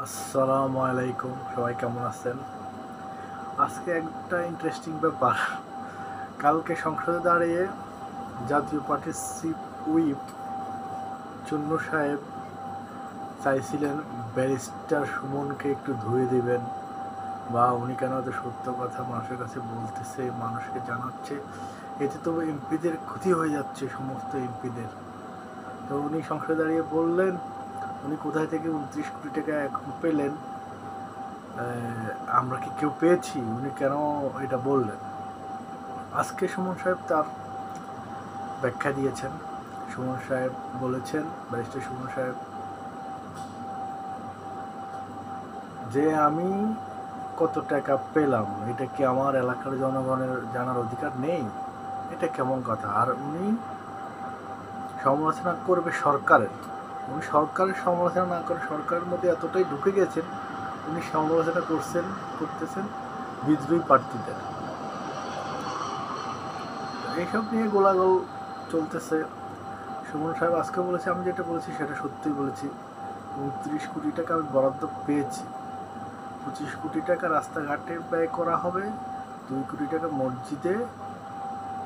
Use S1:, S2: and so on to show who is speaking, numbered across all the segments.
S1: আসসালামু আলাইকুম, সবাই কেমন আছেন? আজকে একটা ইন্টারেস্টিং ব্যাপার। কালকে সংসদে দাঁড়িয়ে জাতীয় পার্টির চিফ হুইপ চুন্নু সাহেব চাইছিলেন ব্যারিস্টার সুমনকে একটু ধুয়ে দিবেন, বা উনি কেন এত সত্য কথা মানুষের কাছে বলতেছে, মানুষকে জানাচ্ছে, এতে তো এমপিদের ক্ষতি হয়ে যাচ্ছে, সমস্ত এমপিদের। তো উনি সংসদে দাঁড়িয়ে বললেন উনি কোথায় থেকে 29 কোটি টাকা এখন পেলেন, আমরা কি কেউ পেয়েছি, উনি কেন এটা বললেন। আজকে সুমন সাহেব তার ব্যাখ্যা দিয়েছেন। সুমন সাহেব বলেছেন, ব্যারিস্টার সুমন সাহেব, যে আমি কত টাকা পেলাম এটা কি আমার এলাকার জনগণের জানার অধিকার নেই? এটা কেমন কথা? আর উনি সমালোচনা করবে সরকারের, উনি সরকারের সমালোচনা না করে সরকারের মধ্যে এতটাই ঢুকে গেছেন, উনি সমালোচনা করতেছেন বিদ্রোহী প্রার্থীদের। এইসব নিয়ে গোলাগোল চলতেছে। সুমন সাহেব আজকে বলেছে, আমি যেটা বলেছি সেটা সত্যিই বলেছি। 29 কোটি টাকা আমি বরাদ্দ পেয়েছি। 25 কোটি টাকা রাস্তাঘাটে ব্যয় করা হবে, 2 কোটি টাকা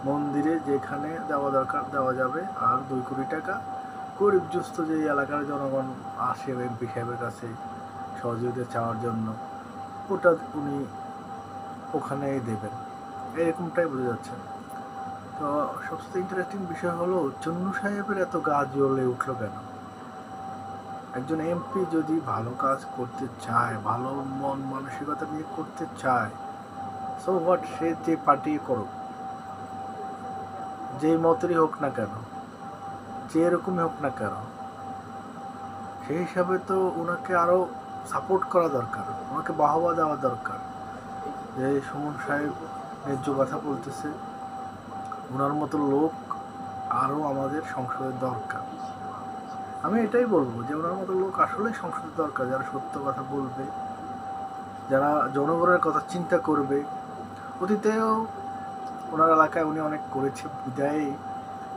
S1: মন্দিরে যেখানে দেওয়া দরকার দেওয়া যাবে, আর 2 কোটি টাকা গরিবজুস্ত যে এলাকার জনগণ আসে এমপি সাহেবের কাছে সহযোগিতা চাওয়ার জন্য, ওটা উনি ওখানেই দেবেন, এরকমটাই বোঝা যাচ্ছে। তো সবচেয়ে ইন্টারেস্টিং বিষয় হলো চুন্নু সাহেবের এত গা জ্বলে উঠলো কেন? একজন এমপি যদি ভালো কাজ করতে চায়, ভালো মন মানসিকতা নিয়ে করতে চায়, সো হোয়াট, সে যে পার্টি করুক, যেই মতেরই হোক না কেন, যে এরকমই হোক না কেন, সেই হিসাবে তো ওনাকে আরও সাপোর্ট করা দরকার, ওনাকে বাহবা দেওয়া দরকার। যে সুমন সাহেব ন্যায্য কথা বলতেছে, ওনার মতো লোক আরও আমাদের সংসদের দরকার। আমি এটাই বলবো যে ওনার মতো লোক আসলেই সংসদের দরকার, যারা সত্য কথা বলবে, যারা জনগণের কথা চিন্তা করবে। অতীতেও ওনার এলাকায় উনি অনেক করেছে, বিদায়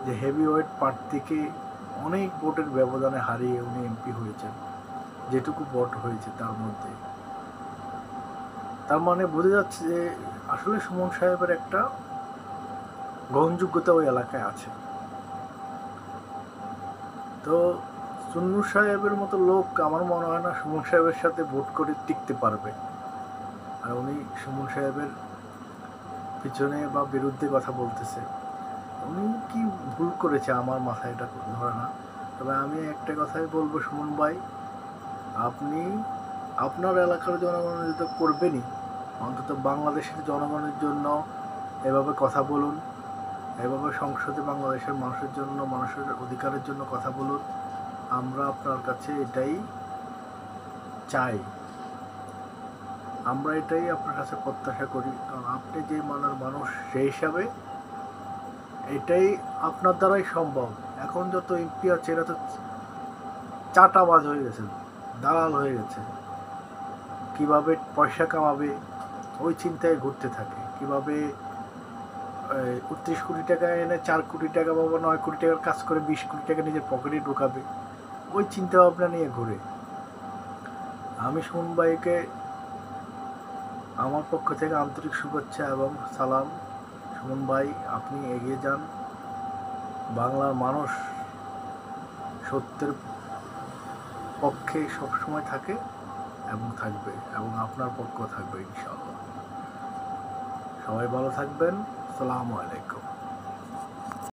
S1: যে হেভি ওয়েট প্রার্থীকে অনেক ভোটের ব্যবধানে হারিয়ে উনি এমপি হয়েছেন, যেটুকু ভোট হয়েছে তার মধ্যে। তার মানে বোঝা যাচ্ছে যে আসলে সুমন সাহেবের একটা গ্রহণযোগ্যতা ওই এলাকায় আছে। তো চুন্নু সাহেবের মতো লোক আমার মনে হয় না সুমন সাহেবের সাথে ভোট করে টিকতে পারবে। আর উনি সুমন সাহেবের পিছনে বা বিরুদ্ধে কথা বলতেছে, উনি কি ভুল করেছে আমার মাথায় এটা ধরে না। তবে আমি একটা কথাই বলবো, সুমন ভাই, আপনি আপনার এলাকার জনগণের তো করবেনই, অন্তত বাংলাদেশের জনগণের জন্য এভাবে কথা বলুন, এভাবে সংসদে বাংলাদেশের মানুষের জন্য, মানুষের অধিকারের জন্য কথা বলুন। আমরা আপনার কাছে এটাই চাই, আমরা এটাই আপনার কাছে প্রত্যাশা করি, কারণ আপনি যে মানের মানুষ সেই হিসাবে এটাই আপনার দ্বারাই সম্ভব। এখন যত এমপি আছে এরা তো চাটাবাজ হয়ে গেছে, দালাল হয়ে গেছে, কিভাবে পয়সা কামাবে ওই চিন্তায় ঘুরতে থাকে, কিভাবে 29 কোটি টাকা এনে 4 কোটি টাকা বা 9 কোটি টাকার কাজ করে 20 কোটি টাকা নিজের পকেটে ঢুকাবে, ওই চিন্তা ভাবনা নিয়ে ঘুরে। আমি সুমন ভাইকে আমার পক্ষ থেকে আন্তরিক শুভেচ্ছা এবং সালাম। সুমন ভাই, আপনি এগিয়ে যান, বাংলার মানুষ সত্যের পক্ষে সবসময় থাকে এবং থাকবে, এবং আপনার পক্ষ থাকবে ইনশাআল্লাহ। সবাই ভালো থাকবেন। আসসালামু আলাইকুম।